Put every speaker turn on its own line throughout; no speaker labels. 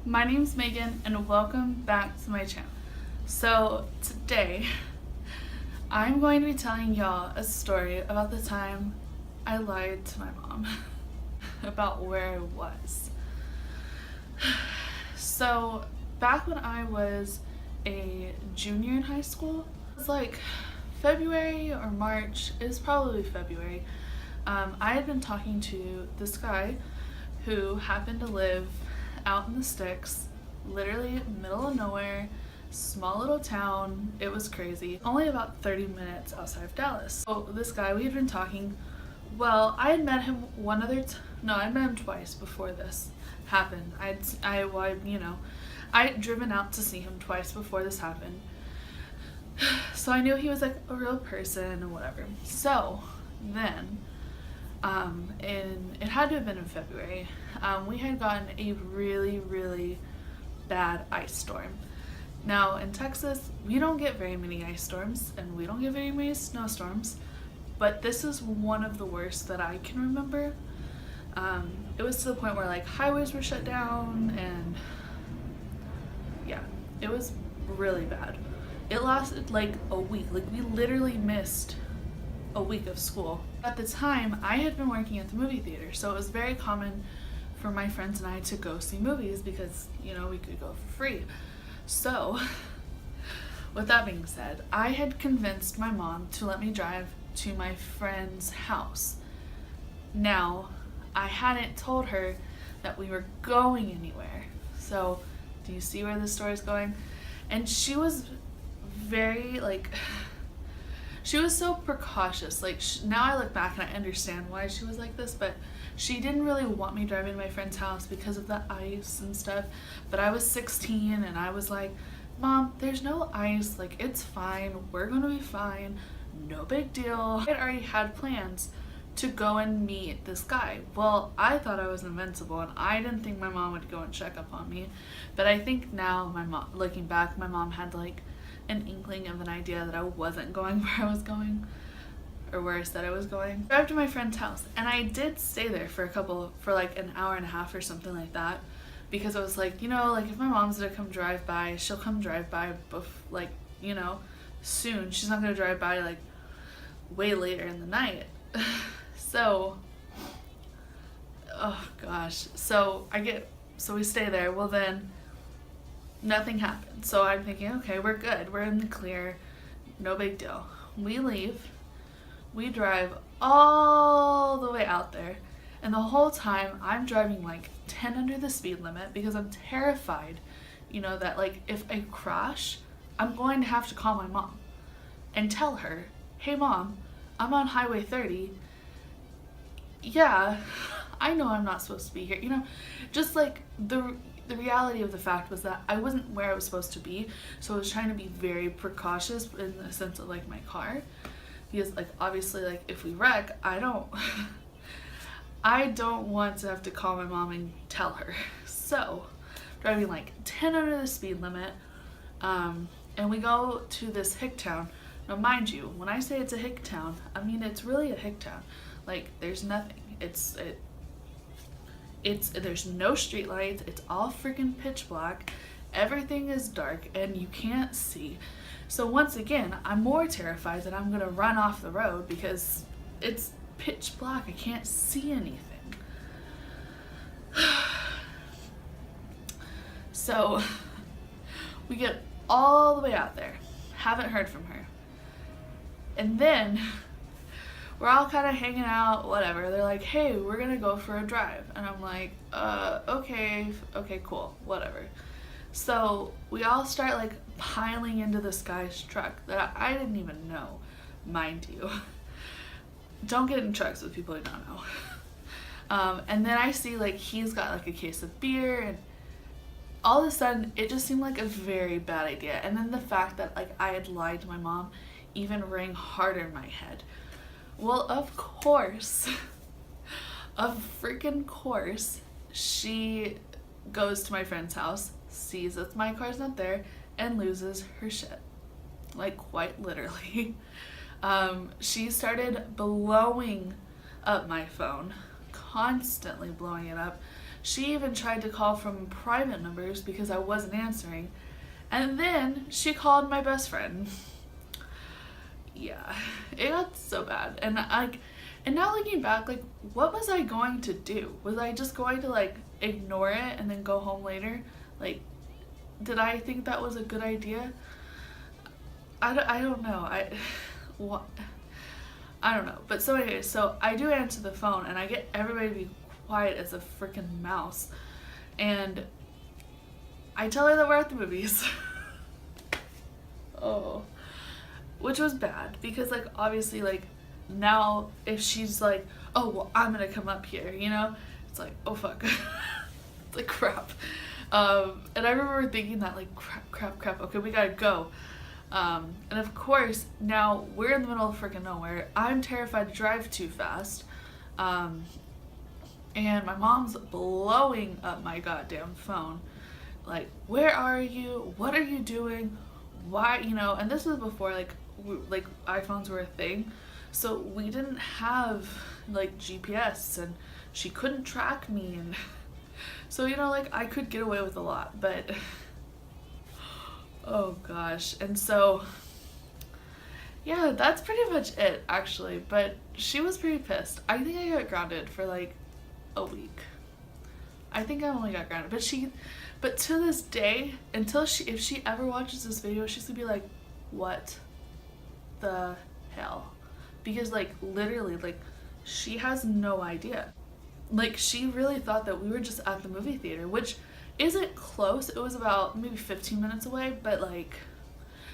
My name's Megan and welcome back to my channel. So today I'm going to be telling y'all a story about the time I lied to my mom about where I was. So back when I was a junior in high school, it was like February or March, it was probably February. I had been talking to this guy who happened to live out in the sticks, literally middle of nowhere, small little town. It was crazy. Only about 30 minutes outside of Dallas. So this guy, we had been talking. Well, I had met him I met him twice before this happened. I'd driven out to see him twice before this happened. So I knew he was like a real person and whatever. So then, it had to have been in February. We had gotten a really, really bad ice storm. Now in Texas, we don't get very many ice storms and we don't get very many snowstorms, but this is one of the worst that I can remember. It was to the point where like highways were shut down and yeah, it was really bad. It lasted like a week. Like we literally missed a week of school. At the time, I had been working at the movie theater, so it was very common for my friends and I to go see movies because, you know, we could go for free. So, with that being said, I had convinced my mom to let me drive to my friend's house. Now, I hadn't told her that we were going anywhere. So, do you see where this story is going? And she was very, she was so precautious. Now I look back and I understand why she was like this, but she didn't really want me driving to my friend's house because of the ice and stuff. But I was 16 and I was like, Mom, there's no ice, like it's fine, we're gonna be fine, no big deal. I had already had plans to go and meet this guy. Well, I thought I was invincible and I didn't think my mom would go and check up on me. But I think now, looking back, my mom had like an inkling of an idea that I wasn't going where I was going, or where I said I was going. I drove to my friend's house and I did stay there for like an hour and a half or something like that, because I was like, you know, like if my mom's gonna come drive by, she'll come drive by soon. She's not gonna drive by like way later in the night. So, oh gosh. So we stay there. Well then, nothing happened. So I'm thinking, okay, we're good. We're in the clear. No big deal. We leave. We drive all the way out there. And the whole time I'm driving like 10 under the speed limit because I'm terrified, you know, that like if I crash, I'm going to have to call my mom and tell her, hey mom, I'm on Highway 30. Yeah, I know I'm not supposed to be here. You know, just like the reality of the fact was that I wasn't where I was supposed to be, so I was trying to be very precautious in the sense of like my car, because like obviously like if we wreck, I don't want to have to call my mom and tell her. So driving like 10 under the speed limit, and we go to this hick town. Now mind you, when I say it's a hick town, I mean it's really a hick town. Like there's nothing. There's no street lights, it's all freaking pitch black, everything is dark and you can't see. So once again, I'm more terrified that I'm gonna run off the road because it's pitch black, I can't see anything. So we get all the way out there, haven't heard from her, and then we're all kind of hanging out, whatever. They're like, hey, we're gonna go for a drive. And I'm like, okay, cool, whatever. So we all start like piling into this guy's truck that I didn't even know, mind you. Don't get in trucks with people you don't know. And then I see like he's got like a case of beer, and all of a sudden it just seemed like a very bad idea. And then the fact that like I had lied to my mom even rang harder in my head. Well, of course, she goes to my friend's house, sees that my car's not there, and loses her shit. Like, quite literally. She started blowing up my phone, constantly blowing it up, She even tried to call from private numbers because I wasn't answering. And then she called my best friend. Yeah, it got so bad. And now looking back, like, what was I going to do? Was I just going to, like, ignore it and then go home later? Like, did I think that was a good idea? I don't know. I don't know. But so anyway, so I do answer the phone and I get everybody to be quiet as a freaking mouse. And I tell her that we're at the movies. Oh. Which was bad because, like, obviously, like, now if she's like, oh, well, I'm gonna come up here, you know? It's like, oh, fuck. It's like, crap. And I remember thinking that, like, crap, okay, we gotta go. And of course, now we're in the middle of freaking nowhere. I'm terrified to drive too fast. And my mom's blowing up my goddamn phone. Like, where are you? What are you doing? Why, you know? And this was before, like iPhones were a thing. So we didn't have, like, GPS, and she couldn't track me. And so, you know, like, I could get away with a lot, but oh gosh. And so, yeah, that's pretty much it, actually. But she was pretty pissed. I think I got grounded for, like, a week. I think I only got grounded. But to this day, if she ever watches this video, she's gonna be like, what the hell? Because, like, literally, like, she has no idea. Like, she really thought that we were just at the movie theater, which isn't close. It was about maybe 15 minutes away, but, like,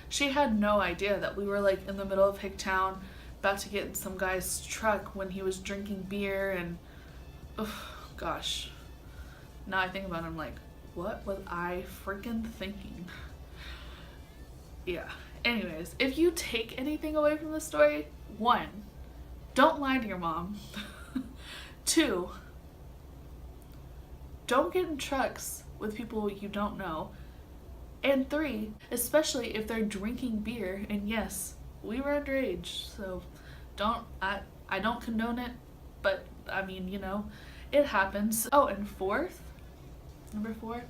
she had no idea that we were, like, in the middle of Hicktown, about to get in some guy's truck when he was drinking beer. And gosh, now I think about it, I'm like, what was I freaking thinking? Yeah. Anyways, if you take anything away from the story, 1, don't lie to your mom. 2, don't get in trucks with people you don't know. And 3, especially if they're drinking beer, and yes, we were underage, so I don't condone it, but I mean, you know, it happens. Oh, and number 4,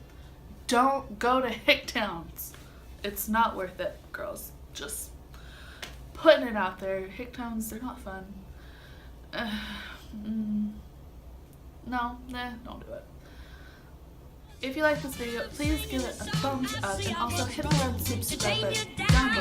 don't go to Hicktowns. It's not worth it, girls. Just putting it out there. Hicktowns, they're not fun. No, don't do it. If you like this video, please give it a thumbs up and also hit the red subscribe button down